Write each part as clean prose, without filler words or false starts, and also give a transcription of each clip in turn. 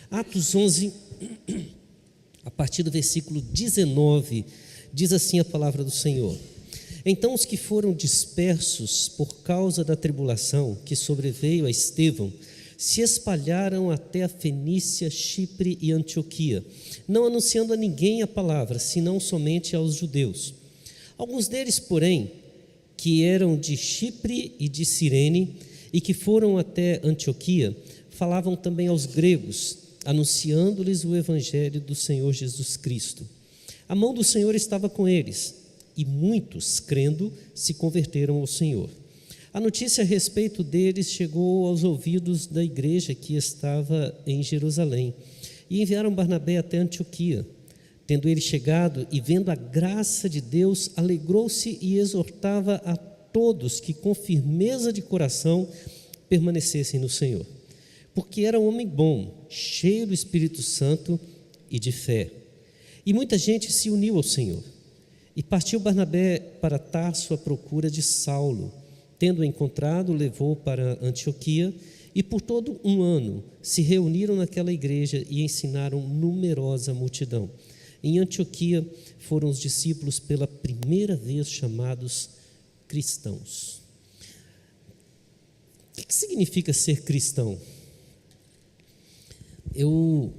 Atos 11, a partir do versículo 19, diz assim a palavra do Senhor: Então os que foram dispersos por causa da tribulação que sobreveio a Estevão se espalharam até a Fenícia, Chipre e Antioquia, não anunciando a ninguém a palavra, senão somente aos judeus. Alguns deles, porém, que eram de Chipre e de Cirene e que foram até Antioquia, falavam também aos gregos, anunciando-lhes o evangelho do Senhor Jesus Cristo. A mão do Senhor estava com eles, e muitos, crendo, se converteram ao Senhor. A notícia a respeito deles chegou aos ouvidos da igreja que estava em Jerusalém, e enviaram Barnabé até Antioquia. Tendo ele chegado e vendo a graça de Deus, alegrou-se e exortava a todos que com firmeza de coração permanecessem no Senhor. Porque era um homem bom, cheio do Espírito Santo e de fé. E muita gente se uniu ao Senhor. E partiu Barnabé para Tarso à procura de Saulo. Tendo-o encontrado, levou para Antioquia, e por todo um ano se reuniram naquela igreja e ensinaram numerosa multidão. Em Antioquia foram os discípulos pela primeira vez chamados cristãos. O que significa ser cristão? Eu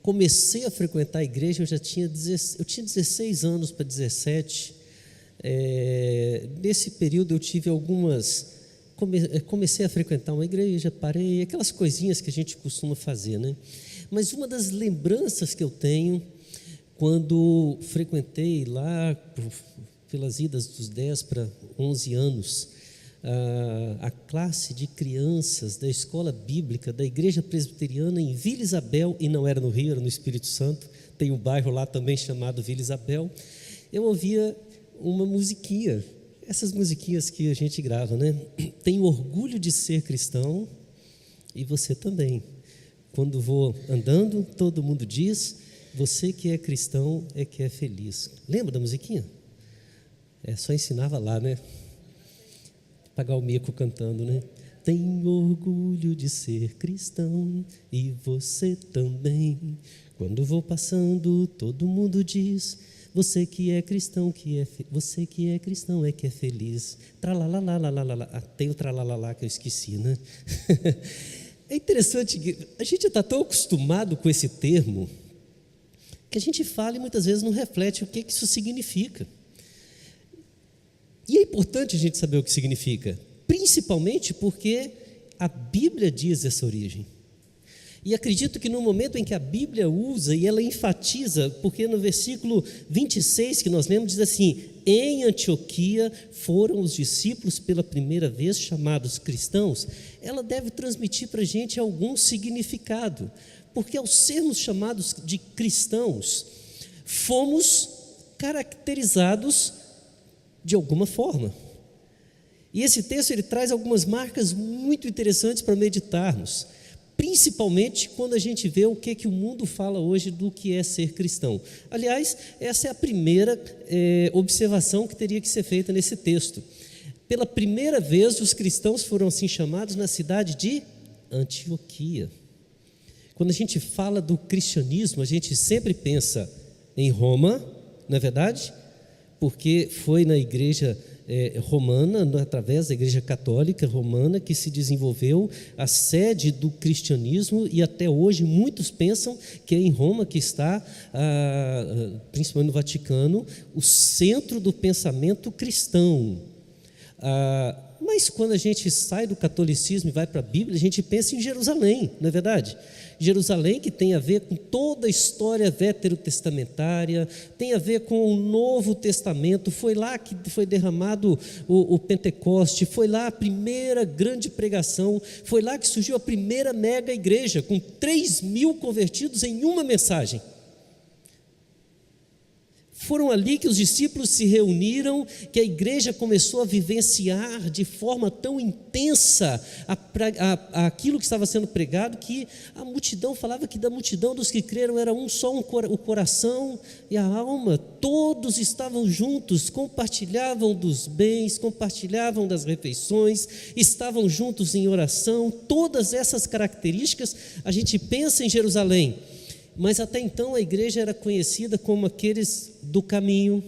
comecei a frequentar a igreja, eu tinha 16 anos para 17. Nesse período eu tive comecei a frequentar uma igreja, parei, aquelas coisinhas que a gente costuma fazer, né? Mas uma das lembranças que eu tenho, quando frequentei lá pelas idas dos 10 para 11 anos, a classe de crianças da escola bíblica da igreja presbiteriana em Vila Isabel, e não era no Rio, era no Espírito Santo, tem um bairro lá também chamado Vila Isabel. Eu ouvia uma musiquinha, essas musiquinhas que a gente grava, né? Tenho orgulho de ser cristão, e você também. Quando vou andando, todo mundo diz: você que é cristão é que é feliz. Lembra da musiquinha? Só ensinava lá, né? Pagar o mico cantando, né? Tenho orgulho de ser cristão, e você também. Quando vou passando, todo mundo diz: você que é cristão, você que é cristão é que é feliz. Tralalalala. Tem o tralalalá que eu esqueci, né? É interessante que a gente está tão acostumado com esse termo que a gente fala e muitas vezes não reflete o que isso significa. E é importante a gente saber o que significa, principalmente porque a Bíblia diz essa origem. E acredito que no momento em que a Bíblia usa e ela enfatiza, porque no versículo 26 que nós lemos diz assim: em Antioquia foram os discípulos pela primeira vez chamados cristãos, ela deve transmitir para a gente algum significado, porque ao sermos chamados de cristãos, fomos caracterizados de alguma forma. E esse texto ele traz algumas marcas muito interessantes para meditarmos, principalmente quando a gente vê o que o mundo fala hoje do que é ser cristão. Aliás, essa é a primeira observação que teria que ser feita nesse texto. Pela primeira vez, os cristãos foram assim chamados na cidade de Antioquia. Quando a gente fala do cristianismo, a gente sempre pensa em Roma, não é verdade? Porque foi na igreja romana, através da igreja católica romana, que se desenvolveu a sede do cristianismo, e até hoje muitos pensam que é em Roma que está, principalmente no Vaticano, o centro do pensamento cristão. Mas quando a gente sai do catolicismo e vai para a Bíblia, a gente pensa em Jerusalém, não é verdade? Jerusalém, que tem a ver com toda a história veterotestamentária, tem a ver com o Novo Testamento. Foi lá que foi derramado o Pentecoste, foi lá a primeira grande pregação, foi lá que surgiu a primeira mega igreja, com 3.000 convertidos em uma mensagem. Foram ali que os discípulos se reuniram, que a igreja começou a vivenciar de forma tão intensa aquilo que estava sendo pregado, que a multidão falava que da multidão dos que creram era um só, o coração e a alma, todos estavam juntos, compartilhavam dos bens, compartilhavam das refeições, estavam juntos em oração. Todas essas características a gente pensa em Jerusalém. Mas até então a igreja era conhecida como aqueles do caminho.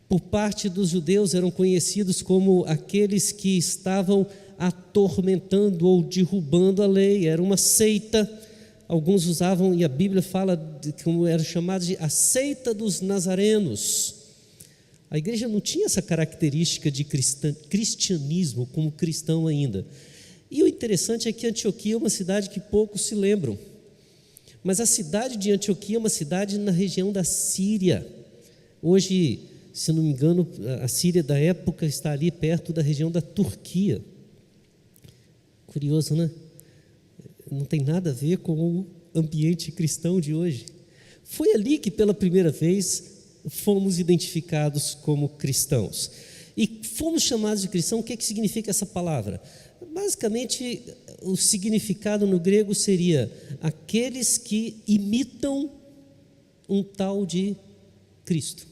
Por parte dos judeus eram conhecidos como aqueles que estavam atormentando ou derrubando a lei. Era uma seita. Alguns usavam, e a Bíblia fala como era chamado de a seita dos nazarenos. A igreja não tinha essa característica de cristianismo como cristão ainda. E o interessante é que Antioquia é uma cidade que poucos se lembram. Mas a cidade de Antioquia é uma cidade na região da Síria. Hoje, se não me engano, a Síria da época está ali perto da região da Turquia. Curioso, né? Não tem nada a ver com o ambiente cristão de hoje. Foi ali que pela primeira vez fomos identificados como cristãos. E fomos chamados de cristão. O que significa essa palavra? Basicamente, o significado no grego seria aqueles que imitam um tal de Cristo.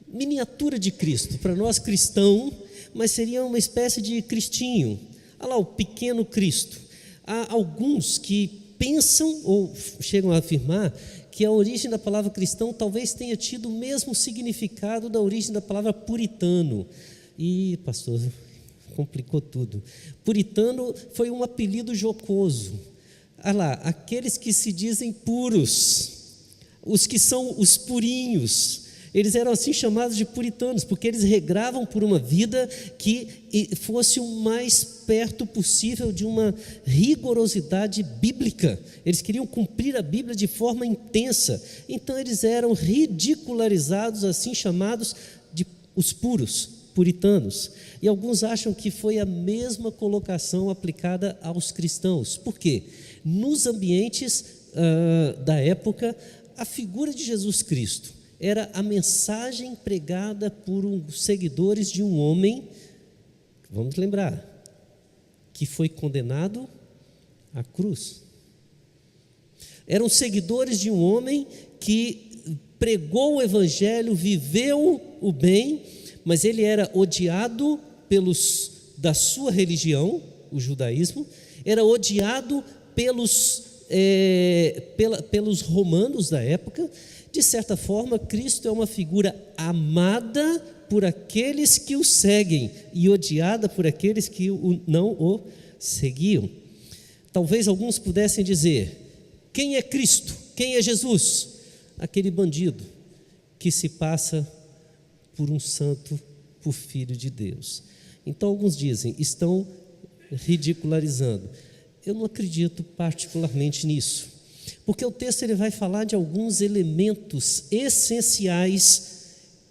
Miniatura de Cristo, para nós cristão, mas seria uma espécie de cristinho. Olha lá o pequeno Cristo. Há alguns que pensam ou chegam a afirmar que a origem da palavra cristão talvez tenha tido o mesmo significado da origem da palavra puritano. E, pastor, complicou tudo. Puritano foi um apelido jocoso. Olha lá, aqueles que se dizem puros, os que são os purinhos, eles eram assim chamados de puritanos, porque eles regravam por uma vida que fosse o mais perto possível de uma rigorosidade bíblica. Eles queriam cumprir a Bíblia de forma intensa. Então eles eram ridicularizados, assim chamados de os puros, puritanos. E alguns acham que foi a mesma colocação aplicada aos cristãos. Por quê? Nos ambientes da época, a figura de Jesus Cristo era a mensagem pregada por seguidores de um homem, vamos lembrar, que foi condenado à cruz. Eram seguidores de um homem que pregou o evangelho, viveu o bem, mas ele era odiado da sua religião, o judaísmo, era odiado pelos romanos da época. De certa forma, Cristo é uma figura amada por aqueles que o seguem e odiada por aqueles que não o seguiam. Talvez alguns pudessem dizer: quem é Cristo? Quem é Jesus? Aquele bandido que se passa por um santo, por filho de Deus. Então alguns dizem, estão ridicularizando. Eu não acredito particularmente nisso, porque o texto ele vai falar de alguns elementos essenciais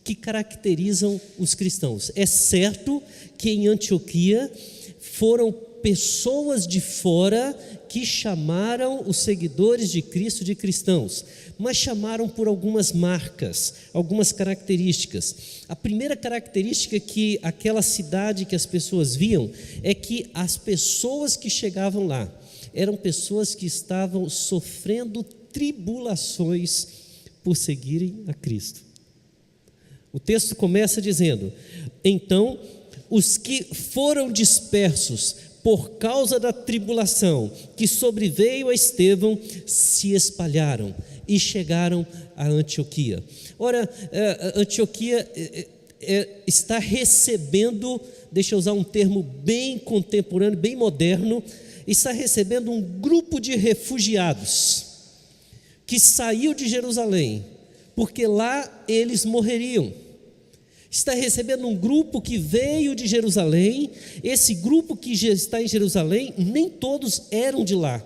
que caracterizam os cristãos. É certo que em Antioquia foram pessoas de fora que chamaram os seguidores de Cristo de cristãos, mas chamaram por algumas marcas, algumas características. A primeira característica que aquela cidade que as pessoas viam é que as pessoas que chegavam lá eram pessoas que estavam sofrendo tribulações por seguirem a Cristo. O texto começa dizendo: então os que foram dispersos por causa da tribulação que sobreveio a Estevão se espalharam e chegaram a Antioquia. Ora, Antioquia está recebendo, deixa eu usar um termo bem contemporâneo, bem moderno, está recebendo um grupo de refugiados que saiu de Jerusalém, porque lá eles morreriam. Está recebendo um grupo que veio de Jerusalém. Esse grupo que já está em Jerusalém, nem todos eram de lá.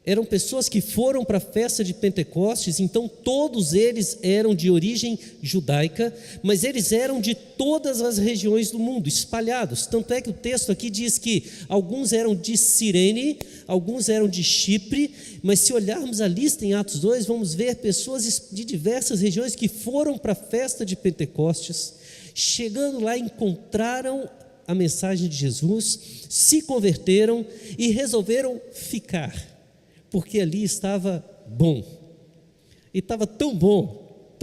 Eram pessoas que foram para a festa de Pentecostes, então todos eles eram de origem judaica, mas eles eram de todas as regiões do mundo, espalhados. Tanto é que o texto aqui diz que alguns eram de Cirene, alguns eram de Chipre, mas se olharmos a lista em Atos 2, vamos ver pessoas de diversas regiões que foram para a festa de Pentecostes, chegando lá encontraram a mensagem de Jesus, se converteram e resolveram ficar. Porque ali estava bom, e estava tão bom,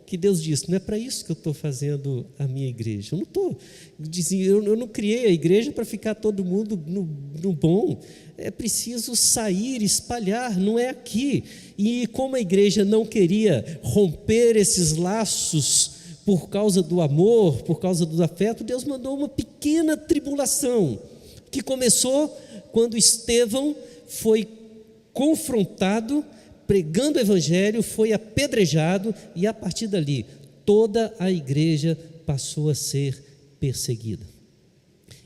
que Deus disse: não é para isso que eu estou fazendo a minha igreja, eu não criei a igreja para ficar todo mundo no bom, é preciso sair, espalhar, não é aqui. E como a igreja não queria romper esses laços por causa do amor, por causa do afeto, Deus mandou uma pequena tribulação, que começou quando Estevão foi confrontado, pregando o evangelho, foi apedrejado, e a partir dali toda a igreja passou a ser perseguida.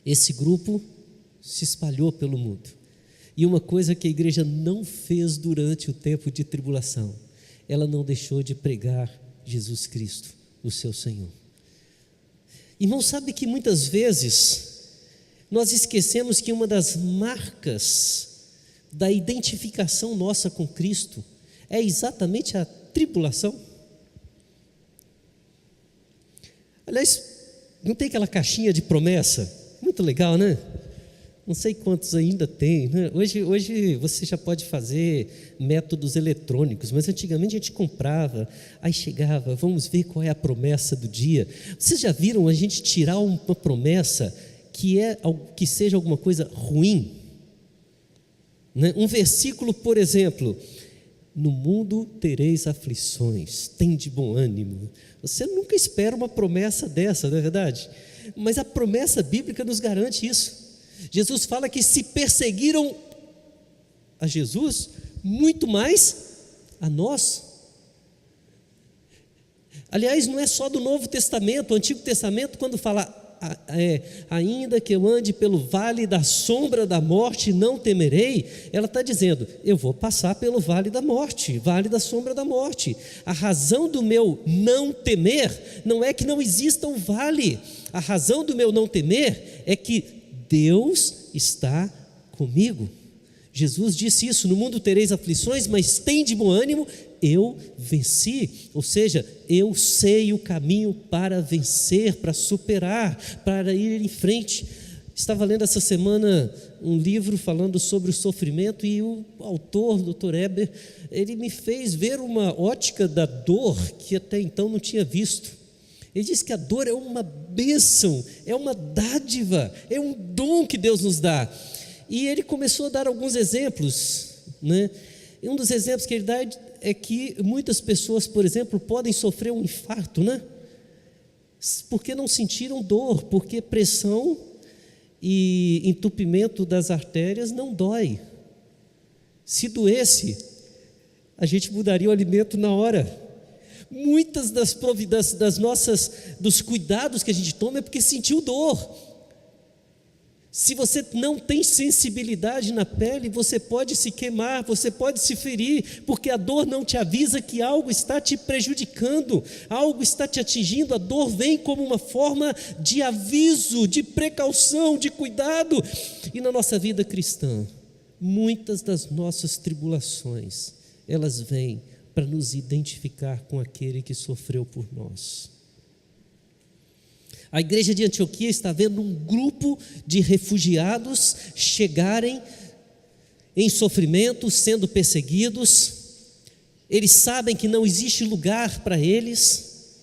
Esse grupo se espalhou pelo mundo, e uma coisa que a igreja não fez durante o tempo de tribulação, ela não deixou de pregar Jesus Cristo, o seu Senhor. Irmão, sabe que muitas vezes nós esquecemos que uma das marcas da identificação nossa com Cristo é exatamente a tribulação. Aliás, não tem aquela caixinha de promessa? Muito legal, né? Não sei quantos ainda tem, né? Hoje você já pode fazer métodos eletrônicos, mas antigamente a gente comprava, aí chegava, vamos ver qual é a promessa do dia. Vocês já viram a gente tirar uma promessa que seja alguma coisa ruim? Um versículo, por exemplo: no mundo tereis aflições, tende bom ânimo. Você nunca espera uma promessa dessa, não é verdade? Mas a promessa bíblica nos garante isso. Jesus fala que se perseguiram a Jesus, muito mais a nós. Aliás, não é só do Novo Testamento. O Antigo Testamento, quando fala ainda que eu ande pelo vale da sombra da morte, não temerei, ela está dizendo: eu vou passar pelo vale da morte, vale da sombra da morte. A razão do meu não temer não é que não exista um vale, a razão do meu não temer é que Deus está comigo. Jesus disse isso: no mundo tereis aflições, mas tende bom ânimo, eu venci. Ou seja, eu sei o caminho para vencer, para superar, para ir em frente. Estava lendo essa semana um livro falando sobre o sofrimento, e o autor, Dr. Eber, ele me fez ver uma ótica da dor que até então não tinha visto. Ele diz que a dor é uma bênção, é uma dádiva, é um dom que Deus nos dá. E ele começou a dar alguns exemplos, né? E um dos exemplos que ele dá é que muitas pessoas, por exemplo, podem sofrer um infarto, né? Porque não sentiram dor, porque pressão e entupimento das artérias não dói. Se doesse, a gente mudaria o alimento na hora. Muitas dos cuidados que a gente toma é porque sentiu dor. Se você não tem sensibilidade na pele, você pode se queimar, você pode se ferir, porque a dor não te avisa que algo está te prejudicando, algo está te atingindo. A dor vem como uma forma de aviso, de precaução, de cuidado. E na nossa vida cristã, muitas das nossas tribulações, elas vêm para nos identificar com aquele que sofreu por nós. A igreja de Antioquia está vendo um grupo de refugiados chegarem em sofrimento, sendo perseguidos. Eles sabem que não existe lugar para eles,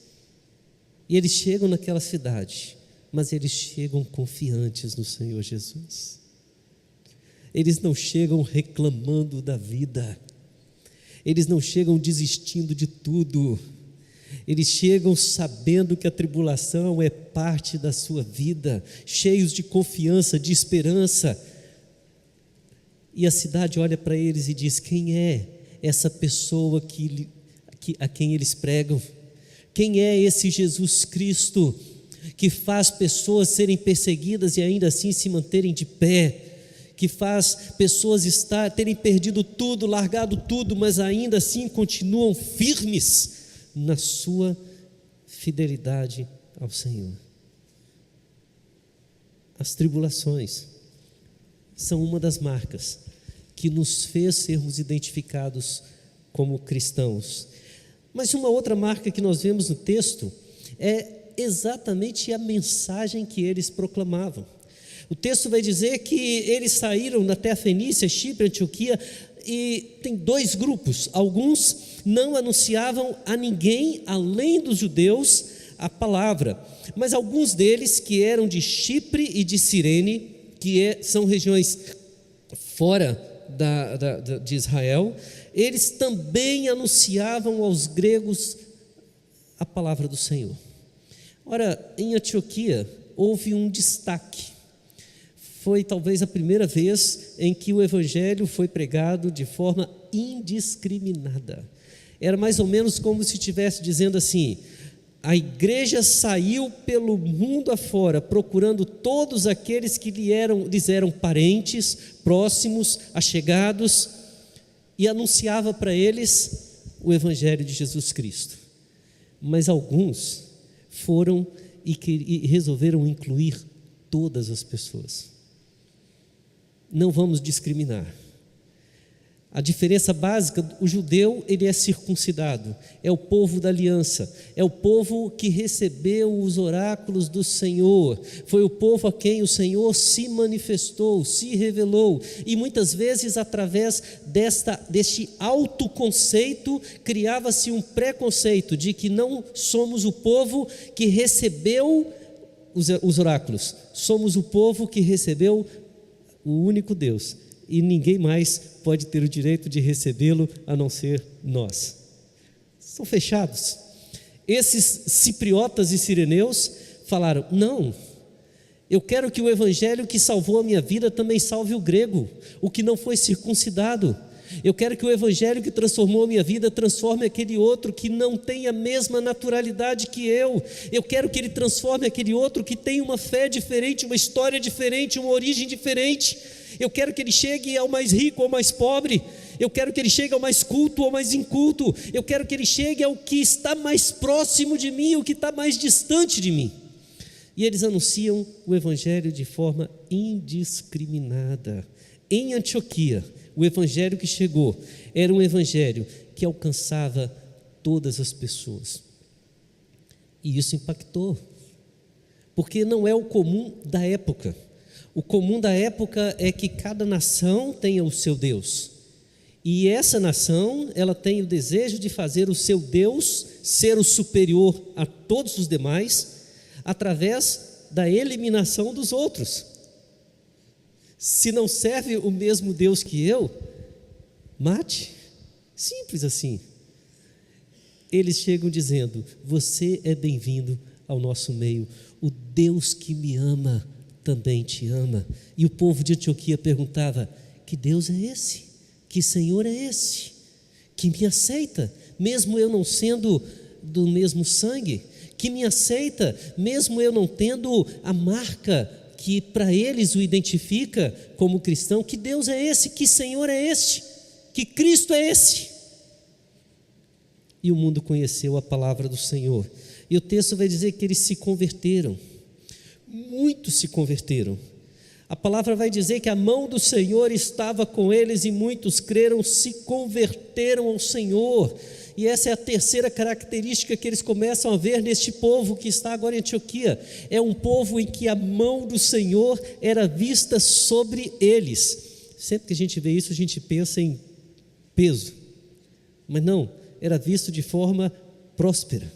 e eles chegam naquela cidade, mas eles chegam confiantes no Senhor Jesus. Eles não chegam reclamando da vida, eles não chegam desistindo de tudo. Eles chegam sabendo que a tribulação é parte da sua vida, cheios de confiança, de esperança. E a cidade olha para eles e diz: quem é essa pessoa a quem eles pregam? Quem é esse Jesus Cristo que faz pessoas serem perseguidas e ainda assim se manterem de pé? que faz pessoas terem perdido tudo, largado tudo, mas ainda assim continuam firmes na sua fidelidade ao Senhor. As tribulações são uma das marcas que nos fez sermos identificados como cristãos. Mas uma outra marca que nós vemos no texto é exatamente a mensagem que eles proclamavam. O texto vai dizer que eles saíram da terra Fenícia, Chipre, Antioquia, e tem dois grupos. Alguns não anunciavam a ninguém, além dos judeus, a palavra, mas alguns deles que eram de Chipre e de Cirene, são regiões fora de Israel, eles também anunciavam aos gregos a palavra do Senhor. Ora, em Antioquia houve um destaque. Foi talvez a primeira vez em que o evangelho foi pregado de forma indiscriminada. Era mais ou menos como se estivesse dizendo assim: a igreja saiu pelo mundo afora, procurando todos aqueles que lhes eram parentes, próximos, allegados, e anunciava para eles o evangelho de Jesus Cristo. Mas alguns foram e resolveram incluir todas as pessoas. Não vamos discriminar. A diferença básica: o judeu, ele é circuncidado, é o povo da aliança, é o povo que recebeu os oráculos do Senhor, foi o povo a quem o Senhor se manifestou, se revelou, e muitas vezes através deste autoconceito criava-se um preconceito de que não somos o povo que recebeu os oráculos, somos o povo que recebeu o único Deus, e ninguém mais pode ter o direito de recebê-lo a não ser nós. São fechados. Esses cipriotas e sireneus falaram: não, eu quero que o evangelho que salvou a minha vida também salve o grego, o que não foi circuncidado. Eu quero que o evangelho que transformou a minha vida transforme aquele outro que não tem a mesma naturalidade que eu. Eu quero que ele transforme aquele outro que tem uma fé diferente, uma história diferente, uma origem diferente. Eu quero que ele chegue ao mais rico, ao mais pobre. Eu quero que ele chegue ao mais culto, ao mais inculto. Eu quero que ele chegue ao que está mais próximo de mim, o que está mais distante de mim. E eles anunciam o evangelho de forma indiscriminada. Em Antioquia, o evangelho que chegou era um evangelho que alcançava todas as pessoas. E isso impactou, porque não é o comum da época. O comum da época é que cada nação tenha o seu Deus, e essa nação, ela tem o desejo de fazer o seu Deus ser o superior a todos os demais, através da eliminação dos outros. Se não serve o mesmo Deus que eu, mate. Simples assim. Eles chegam dizendo: você é bem-vindo ao nosso meio, o Deus que me ama também te ama. E o povo de Antioquia perguntava: que Deus é esse? Que Senhor é esse? Que me aceita, mesmo eu não sendo do mesmo sangue? Que me aceita, mesmo eu não tendo a marca que para eles o identifica como cristão? Que Deus é esse? Que Senhor é este? Que Cristo é esse? E o mundo conheceu a palavra do Senhor. E o texto vai dizer que eles se converteram. Muitos se converteram. A palavra vai dizer que a mão do Senhor estava com eles e muitos creram, se converteram ao Senhor. E essa é a terceira característica que eles começam a ver neste povo que está agora em Antioquia. É um povo em que a mão do Senhor era vista sobre eles. Sempre que a gente vê isso, a gente pensa em peso, mas não, era visto de forma próspera.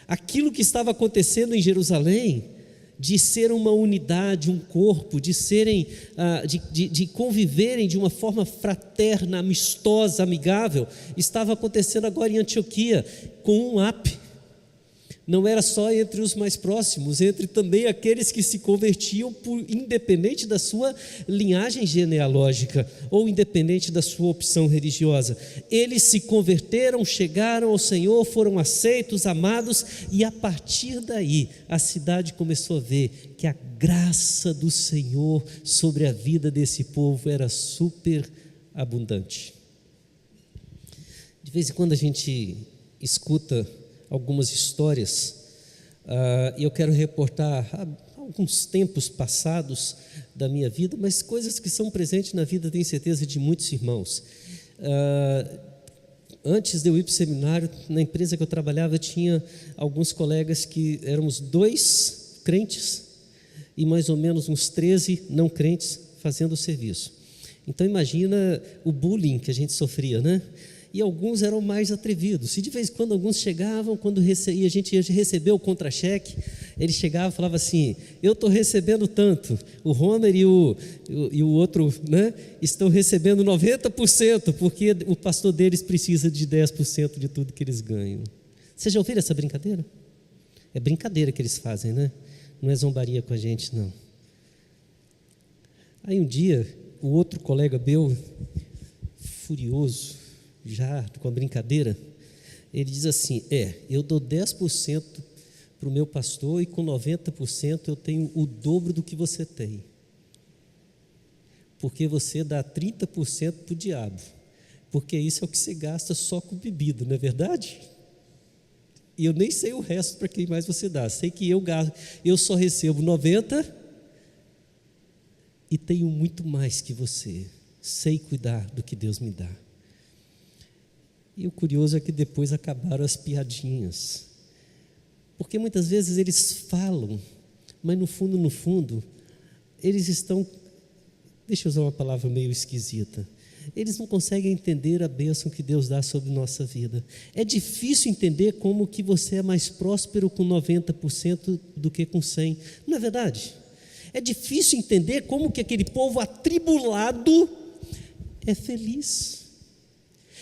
Aquilo que estava acontecendo em Jerusalém, de ser uma unidade, um corpo, de conviverem de uma forma fraterna, amistosa, amigável, estava acontecendo agora em Antioquia, com um ápice. Não era só entre os mais próximos, entre também aqueles que se convertiam independente da sua linhagem genealógica ou independente da sua opção religiosa. Eles se converteram, chegaram ao Senhor, foram aceitos, amados, e a partir daí a cidade começou a ver que a graça do Senhor sobre a vida desse povo era super abundante. De vez em quando a gente escuta algumas histórias, e eu quero reportar alguns tempos passados da minha vida, mas coisas que são presentes na vida, tenho certeza, de muitos irmãos. Antes de eu ir para o seminário, na empresa que eu trabalhava, eu tinha alguns colegas que éramos 2 crentes e mais ou menos uns 13 não crentes fazendo o serviço. Então imagina o bullying que a gente sofria, né? E alguns eram mais atrevidos. E de vez em quando alguns chegavam, quando a gente ia receber o contra-cheque, eles chegavam e falavam assim: eu estou recebendo tanto, o Homer e o outro, né, estão recebendo 90%, porque o pastor deles precisa de 10% de tudo que eles ganham. Vocês já ouviram essa brincadeira? É brincadeira que eles fazem, né? Não é zombaria com a gente, não. Aí um dia, o outro colega meu, furioso, já com a brincadeira, ele diz assim: eu dou 10% para o meu pastor e com 90% eu tenho o dobro do que você tem, porque você dá 30% para o diabo, porque isso é o que você gasta só com bebida, não é verdade? E eu nem sei o resto para quem mais você dá, sei que eu só recebo 90% e tenho muito mais que você, sei cuidar do que Deus me dá. E o curioso é que depois acabaram as piadinhas, porque muitas vezes eles falam, mas no fundo, eles estão, deixa eu usar uma palavra meio esquisita, eles não conseguem entender a bênção que Deus dá sobre nossa vida. É difícil entender como que você é mais próspero com 90% do que com 100%, não é verdade? É difícil entender como que aquele povo atribulado é feliz.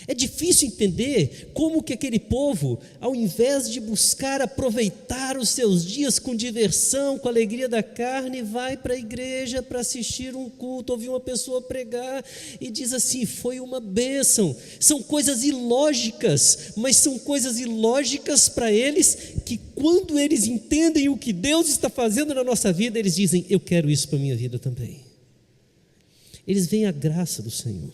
É difícil entender como que aquele povo, ao invés de buscar aproveitar os seus dias com diversão, com a alegria da carne, vai para a igreja para assistir um culto, ouvir uma pessoa pregar e diz assim: foi uma bênção. São coisas ilógicas, mas são coisas ilógicas para eles, que quando eles entendem o que Deus está fazendo na nossa vida, eles dizem: eu quero isso para a minha vida também. Eles veem a graça do Senhor.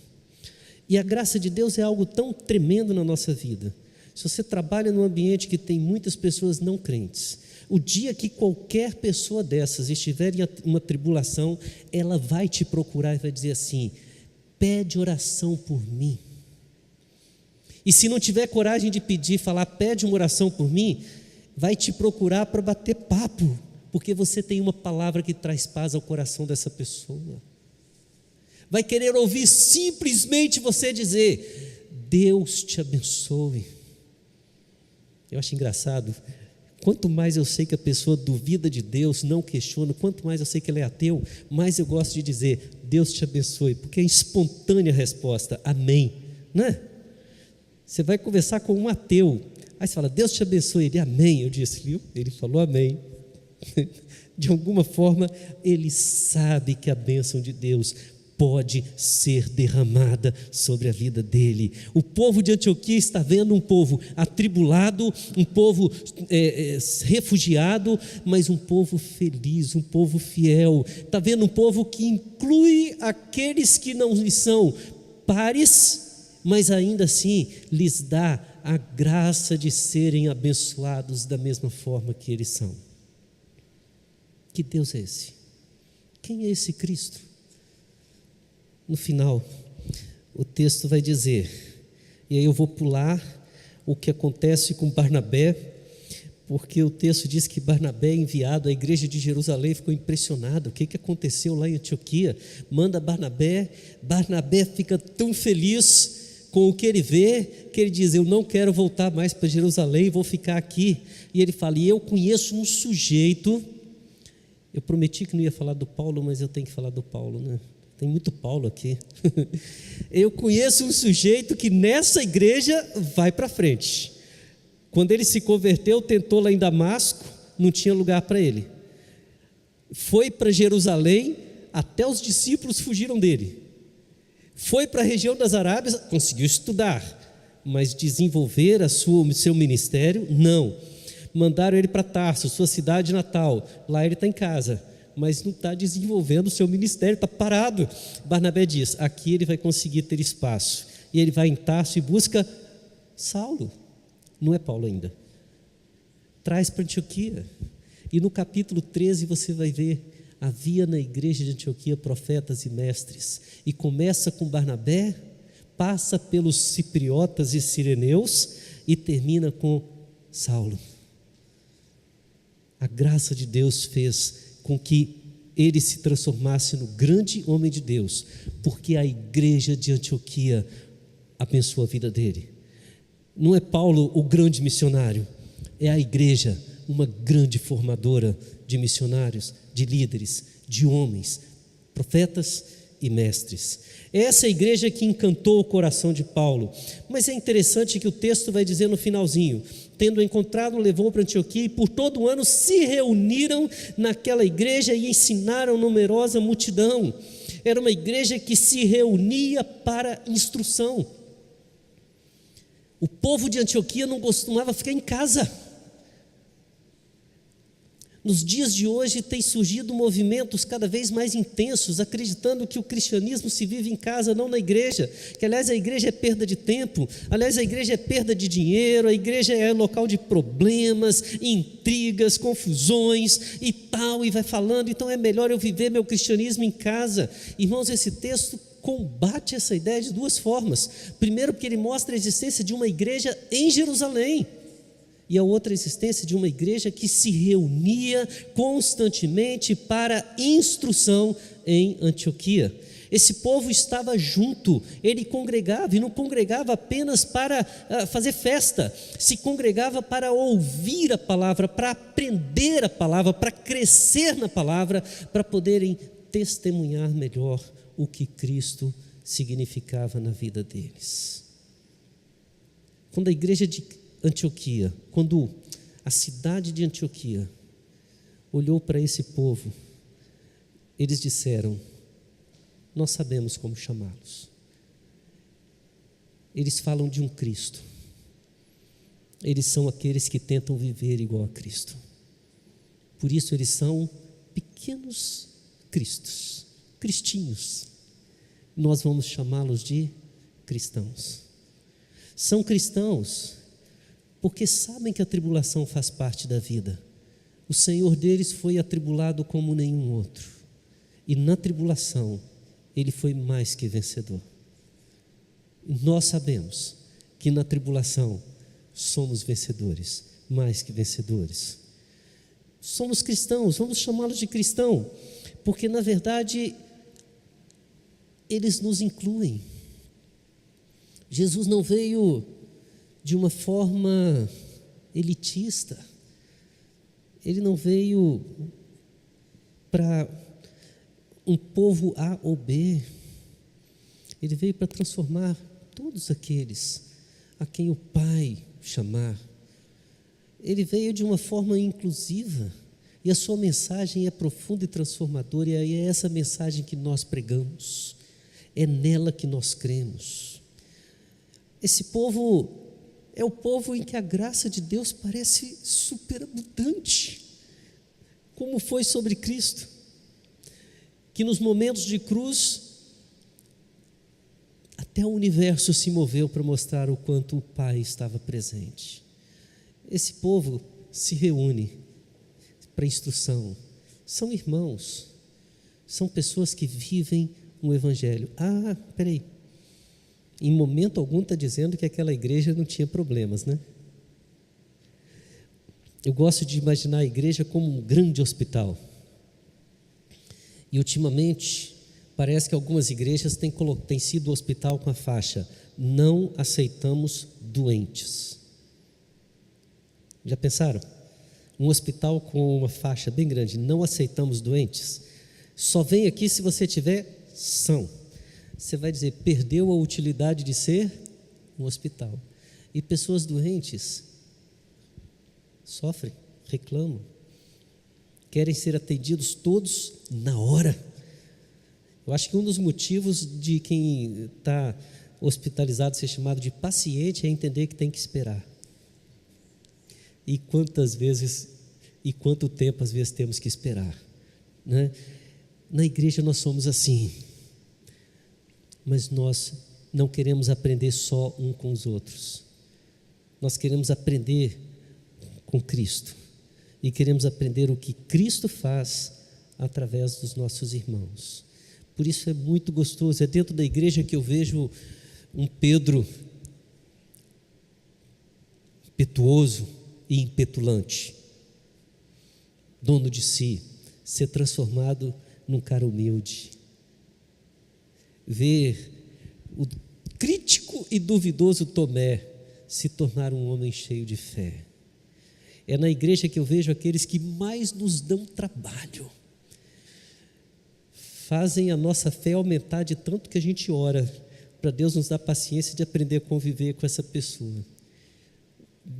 E a graça de Deus é algo tão tremendo na nossa vida. Se você trabalha num ambiente que tem muitas pessoas não crentes, o dia que qualquer pessoa dessas estiver em uma tribulação, ela vai te procurar e vai dizer assim: pede oração por mim. E se não tiver coragem de pedir, falar pede uma oração por mim, vai te procurar para bater papo, porque você tem uma palavra que traz paz ao coração dessa pessoa. Vai querer ouvir simplesmente você dizer: Deus te abençoe. Eu acho engraçado, quanto mais eu sei que a pessoa duvida de Deus, não questiona, quanto mais eu sei que ele é ateu, mais eu gosto de dizer: Deus te abençoe, porque é espontânea a resposta, amém, não é? Você vai conversar com um ateu, aí você fala: Deus te abençoe, ele, amém. Eu disse, viu? Ele falou amém. De alguma forma ele sabe que a bênção de Deus pode ser derramada sobre a vida dele. O povo de Antioquia está vendo um povo atribulado, um povo refugiado, mas um povo feliz, um povo fiel. Está vendo um povo que inclui aqueles que não lhes são pares, mas ainda assim lhes dá a graça de serem abençoados da mesma forma que eles são. Que Deus é esse? Quem é esse Cristo? No final, o texto vai dizer, e aí eu vou pular o que acontece com Barnabé, porque o texto diz que Barnabé, enviado à igreja de Jerusalém, ficou impressionado. O que aconteceu lá em Antioquia? Manda Barnabé fica tão feliz com o que ele vê, que ele diz: eu não quero voltar mais para Jerusalém, vou ficar aqui. E ele fala: e eu conheço um sujeito. Eu prometi que não ia falar do Paulo, mas eu tenho que falar do Paulo, né? Tem muito Paulo aqui. Eu conheço um sujeito que nessa igreja vai para frente. Quando ele se converteu, tentou lá em Damasco, não tinha lugar para ele. Foi para Jerusalém, até os discípulos fugiram dele. Foi para a região das Arábias, conseguiu estudar, mas desenvolver o seu ministério, não. Mandaram ele para Tarso, sua cidade natal. Lá ele está em casa. mas não está desenvolvendo o seu ministério, está parado. Barnabé diz: aqui ele vai conseguir ter espaço, e ele vai em Tarso e busca Saulo, não é Paulo ainda, traz para Antioquia. E no capítulo 13 você vai ver: havia na igreja de Antioquia profetas e mestres, e começa com Barnabé, passa pelos cipriotas e sireneus e termina com Saulo. A graça de Deus fez com que ele se transformasse no grande homem de Deus, porque a igreja de Antioquia abençoou a vida dele. Não é Paulo o grande missionário, é a igreja, uma grande formadora de missionários, de líderes, de homens, profetas e mestres. Essa é a igreja que encantou o coração de Paulo. Mas é interessante que o texto vai dizer no finalzinho: tendo encontrado, levou para Antioquia, e por todo o ano se reuniram naquela igreja e ensinaram numerosa multidão. Era uma igreja que se reunia para instrução. O povo de Antioquia não costumava ficar em casa. Nos dias de hoje tem surgido movimentos cada vez mais intensos, acreditando que o cristianismo se vive em casa, não na igreja, que aliás a igreja é perda de tempo, aliás a igreja é perda de dinheiro, a igreja é local de problemas, intrigas, confusões e tal, e vai falando, então é melhor eu viver meu cristianismo em casa. Irmãos, esse texto combate essa ideia de duas formas. Primeiro, porque ele mostra a existência de uma igreja em Jerusalém, e a outra existência de uma igreja que se reunia constantemente para instrução em Antioquia. Esse povo estava junto, ele congregava, e não congregava apenas para fazer festa, se congregava para ouvir a palavra, para aprender a palavra, para crescer na palavra, para poderem testemunhar melhor o que Cristo significava na vida deles. Quando a igreja de Antioquia, quando a cidade de Antioquia olhou para esse povo, eles disseram: nós sabemos como chamá-los. Eles falam de um Cristo, eles são aqueles que tentam viver igual a Cristo, por isso eles são pequenos cristos, cristinhos. Nós vamos chamá-los de cristãos. São cristãos porque sabem que a tribulação faz parte da vida. O Senhor deles foi atribulado como nenhum outro, e na tribulação ele foi mais que vencedor. E nós sabemos que na tribulação somos vencedores, mais que vencedores. Somos cristãos, vamos chamá-los de cristão, porque na verdade eles nos incluem. Jesus não veio de uma forma elitista, ele não veio para um povo A ou B, ele veio para transformar todos aqueles a quem o Pai chamar. Ele veio de uma forma inclusiva, e a sua mensagem é profunda e transformadora, e é essa mensagem que nós pregamos, é nela que nós cremos. Esse povo é o povo em que a graça de Deus parece superabundante, como foi sobre Cristo, que nos momentos de cruz, até o universo se moveu para mostrar o quanto o Pai estava presente. Esse povo se reúne para instrução, são irmãos, são pessoas que vivem um evangelho. Peraí, em momento algum está dizendo que aquela igreja não tinha problemas, né? Eu gosto de imaginar a igreja como um grande hospital, e ultimamente parece que algumas igrejas têm sido o hospital com a faixa: não aceitamos doentes. Já pensaram? Um hospital com uma faixa bem grande: não aceitamos doentes, só vem aqui se você tiver são. Você vai dizer, perdeu a utilidade de ser um hospital. E pessoas doentes sofrem, reclamam, querem ser atendidos todos na hora. Eu acho que um dos motivos de quem está hospitalizado ser chamado de paciente é entender que tem que esperar. E quantas vezes e quanto tempo às vezes temos que esperar né? Na igreja nós somos assim, mas nós não queremos aprender só um com os outros, nós queremos aprender com Cristo, e queremos aprender o que Cristo faz através dos nossos irmãos. Por isso é muito gostoso, é dentro da igreja que eu vejo um Pedro impetuoso e impetulante, dono de si, ser transformado num cara humilde. Ver o crítico e duvidoso Tomé se tornar um homem cheio de fé. É na igreja que eu vejo aqueles que mais nos dão trabalho, fazem a nossa fé aumentar de tanto que a gente ora, para Deus nos dar paciência de aprender a conviver com essa pessoa.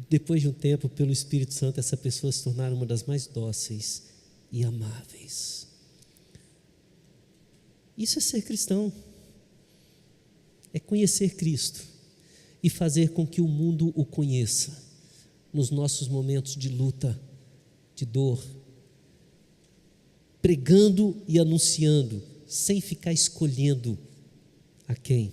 Depois de um tempo, pelo Espírito Santo, essa pessoa se tornar uma das mais dóceis e amáveis. Isso é ser cristão, é conhecer Cristo e fazer com que o mundo o conheça nos nossos momentos de luta, de dor, pregando e anunciando, sem ficar escolhendo a quem,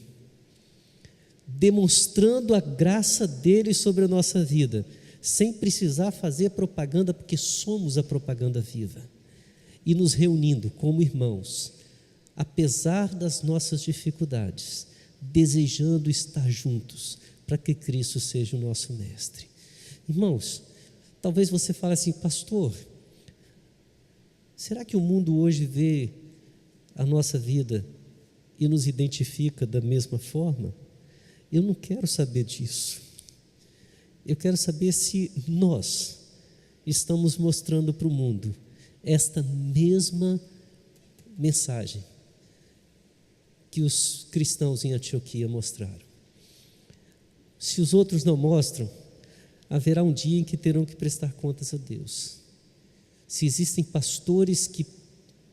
demonstrando a graça dele sobre a nossa vida, sem precisar fazer propaganda, porque somos a propaganda viva, e nos reunindo como irmãos, apesar das nossas dificuldades, desejando estar juntos, para que Cristo seja o nosso mestre. Irmãos, talvez você fale assim: pastor, será que o mundo hoje vê a nossa vida e nos identifica da mesma forma? Eu não quero saber disso. Eu quero saber se nós estamos mostrando para o mundo esta mesma mensagem que os cristãos em Antioquia mostraram. Se os outros não mostram, haverá um dia em que terão que prestar contas a Deus. Se existem pastores que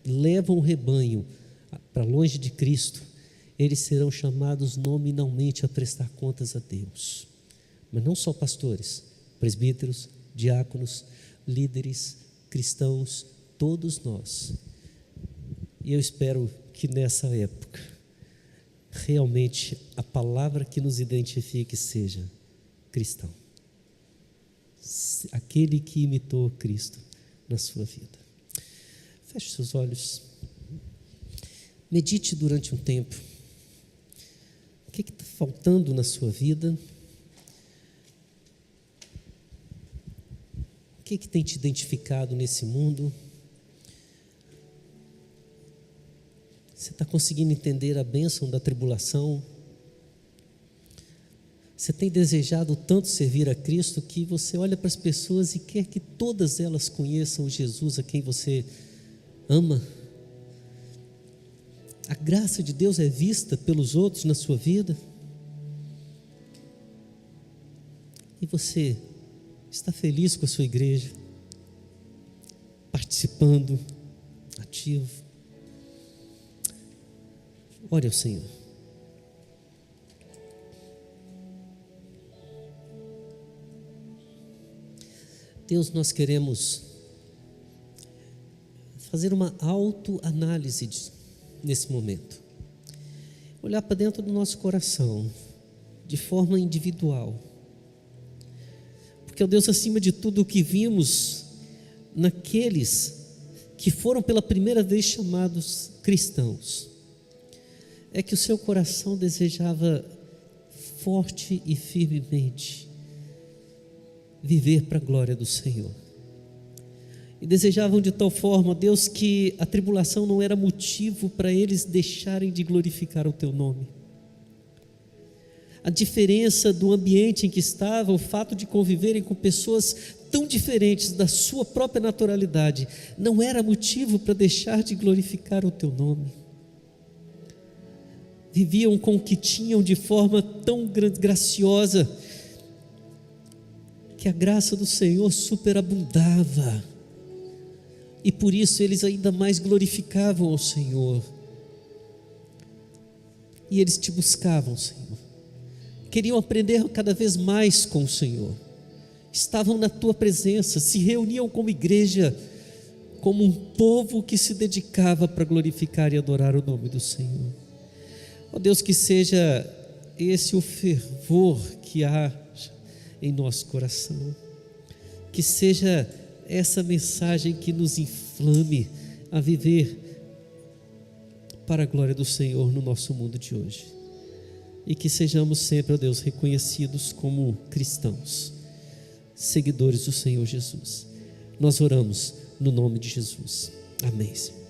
levam o rebanho para longe de Cristo, eles serão chamados nominalmente a prestar contas a Deus. Mas não só pastores, presbíteros, diáconos, líderes, cristãos, todos nós. E eu espero que nessa época, realmente a palavra que nos identifique seja cristão. Aquele que imitou Cristo na sua vida. Feche seus olhos. Medite durante um tempo. O que está faltando na sua vida? O que tem te identificado nesse mundo? Você está conseguindo entender a bênção da tribulação? Você tem desejado tanto servir a Cristo que você olha para as pessoas e quer que todas elas conheçam o Jesus a quem você ama? A graça de Deus é vista pelos outros na sua vida? E você está feliz com a sua igreja? Participando, ativo? Ore ao Senhor. Deus, nós queremos fazer uma autoanálise nesse momento. Olhar para dentro do nosso coração, de forma individual. Porque, ó Deus, acima de tudo o que vimos naqueles que foram pela primeira vez chamados cristãos, é que o seu coração desejava forte e firmemente viver para a glória do Senhor. E desejavam de tal forma, Deus, que a tribulação não era motivo para eles deixarem de glorificar o teu nome. A diferença do ambiente em que estavam, o fato de conviverem com pessoas tão diferentes da sua própria naturalidade, não era motivo para deixar de glorificar o teu nome. Viviam com o que tinham de forma tão graciosa, que a graça do Senhor superabundava, e por isso eles ainda mais glorificavam ao Senhor, e eles te buscavam, Senhor, queriam aprender cada vez mais com o Senhor, estavam na tua presença, se reuniam como igreja, como um povo que se dedicava para glorificar e adorar o nome do Senhor. Ó Deus, que seja esse o fervor que há em nosso coração, que seja essa mensagem que nos inflame a viver para a glória do Senhor no nosso mundo de hoje, e que sejamos sempre, ó Deus, reconhecidos como cristãos, seguidores do Senhor Jesus. Nós oramos no nome de Jesus. Amém, Senhor.